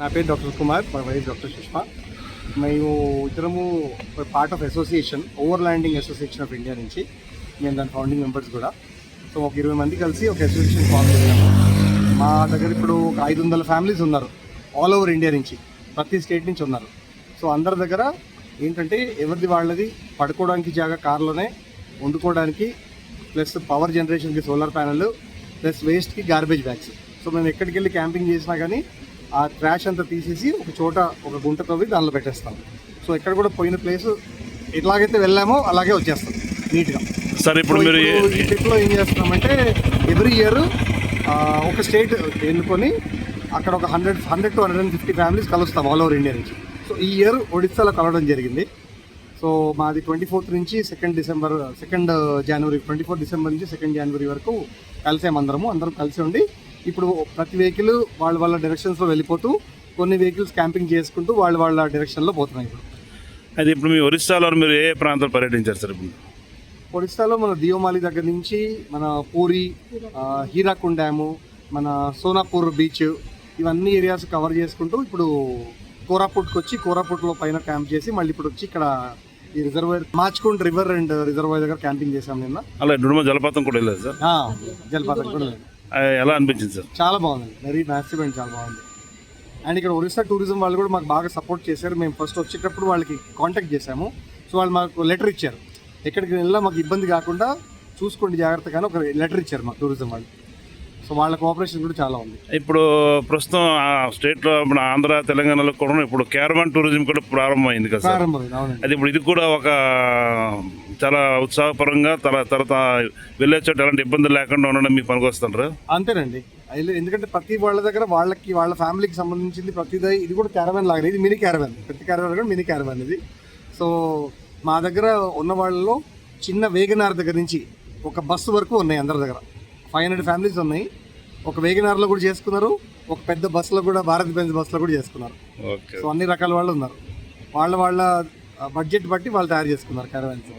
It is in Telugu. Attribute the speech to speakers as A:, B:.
A: నా పేరు doctor Kumar, my wife doctor Sushma. మేము ఇద్దరము part of association, over landing association of India నుంచి. మేము దాని ఫౌండింగ్ మెంబర్స్ కూడా. సో ఒక 20 మంది కలిసి ఒక అసోసియేషన్ ఫామ్ చేశాము. మా దగ్గర ఇప్పుడు ఒక 500 ఫ్యామిలీస్ ఉన్నారు, ఆల్ ఓవర్ ఇండియా నుంచి, ప్రతి స్టేట్ నుంచి ఉన్నారు. సో అందరి దగ్గర ఏంటంటే ఎవరిది వాళ్ళది పడుకోవడానికి జాగా కార్లోనే, వండుకోవడానికి, ప్లస్ పవర్ జనరేషన్కి సోలార్ ప్యానెల్, ప్లస్ వేస్ట్కి గార్బేజ్ బ్యాగ్స్. సో మేము ఎక్కడికి వెళ్ళి క్యాంపింగ్ చేసినా కానీ ఆ ట్రాష్ అంతా తీసేసి ఒక చోట ఒక గుంట తవ్వి దానిలో పెట్టేస్తాం. సో ఎక్కడ కూడా పోయిన ప్లేస్ ఎట్లాగైతే వెళ్ళామో అలాగే వచ్చేస్తాం నీట్గా.
B: సరే, ఇప్పుడు మీరు
A: ఈ ట్రిప్లో ఏం చేస్తున్నామంటే ఎవ్రీ ఇయర్ ఒక స్టేట్ ఎన్నుకొని అక్కడ ఒక 100 to 150 ఫ్యామిలీస్ కలుస్తాం ఆల్ ఓవర్ ఇండియా నుంచి. సో ఈ ఇయర్ ఒడిస్సాలో కలవడం జరిగింది. సో మాది 24th నుంచి 2 జనవరి 24 డిసెంబర్ నుంచి 2 జనవరి వరకు కలిసాము. అందరం కలిసి ఉండి ఇప్పుడు ప్రతి వెహికల్ వాళ్ళ డైరెక్షన్స్లో వెళ్ళిపోతూ, కొన్ని వెహికల్స్ క్యాంపింగ్ చేసుకుంటూ వాళ్ళ డైరెక్షన్లో పోతున్నాయి.
B: అది ఇప్పుడు మీ ఒరిస్సాలో మీరు ఏ ప్రాంతాలు పర్యటించారు సార్? ఇప్పుడు
A: ఒడిస్సాలో మన దియోమాలి దగ్గర నుంచి మన పూరి, హీరాకుండ్ డ్యాము, మన సోనాపూర్ బీచ్, ఇవన్నీ ఏరియాస్ కవర్ చేసుకుంటూ ఇప్పుడు కోరాపుట్కి వచ్చి కోరాపుట్లో పైన క్యాంప్ చేసి మళ్ళీ ఇప్పుడు వచ్చి ఇక్కడ ఈ రిజర్వాయర్ మార్చుకుంటూ రివర్ అండ్ రిజర్వాయర్ దగ్గర క్యాంపింగ్ చేసాం నిన్న.
B: అలా డుడుమ జలపాతం కూడా వెళ్ళలేదు సార్?
A: జలపాతం కూడా లేదు.
B: ఎలా అనిపించింది సార్?
A: చాలా బాగుంది, వెరీ మ్యాసివ్ అండ్ చాలా బాగుంది. అండ్ ఇక్కడ ఒరిస్సా టూరిజం వాళ్ళు కూడా మాకు బాగా సపోర్ట్ చేశారు. మేము ఫస్ట్ వచ్చేటప్పుడు వాళ్ళకి కాంటాక్ట్ చేశాము. సో వాళ్ళు మాకు లెటర్ ఇచ్చారు, ఎక్కడికి వెళ్ళినా మాకు ఇబ్బంది కాకుండా చూసుకోండి జాగ్రత్తగానే ఒక లెటర్ ఇచ్చారు మాకు టూరిజం వాళ్ళు. సో వాళ్ళ కోఆపరేషన్ కూడా చాలా ఉంది.
B: ఇప్పుడు ప్రస్తుతం స్టేట్లో మన ఆంధ్ర, తెలంగాణలో కూడా ఇప్పుడు క్యారవాన్ టూరిజం కూడా ప్రారంభమైంది కదా సార్?
A: ప్రారంభమైంది.
B: అది ఇప్పుడు ఇది కూడా ఒక చాలా ఉత్సాహపరంగా తర్వాత వెళ్ళే చోట ఎలాంటి ఇబ్బందులు లేకుండా ఉండడం మీకు పనికొస్తుంటారు?
A: అంతేనండి, ఎందుకంటే ప్రతి వాళ్ళ దగ్గర వాళ్ళ ఫ్యామిలీకి సంబంధించింది ప్రతిదీ. ఇది కూడా క్యారవాన్ లాగా, ఇది మినీ క్యారవాన్, ప్రతి క్యారవాన్ కూడా మినీ క్యారవాన్ ఇది. సో మా దగ్గర ఉన్న వాళ్ళలో చిన్న వేగనార్ దగ్గర నుంచి ఒక బస్సు వరకు ఉన్నాయి. అందరి దగ్గర 500 ఫ్యామిలీస్ ఉన్నాయి. ఒక వేగనార్లో కూడా చేసుకున్నారు, ఒక పెద్ద బస్సులో కూడా, భారత్ బెంజ్ బస్సులో కూడా చేసుకున్నారు. సో అన్ని రకాల వాళ్ళు ఉన్నారు. వాళ్ళ బడ్జెట్ బట్టి వాళ్ళు తయారు చేసుకున్నారు క్యారవాన్స్.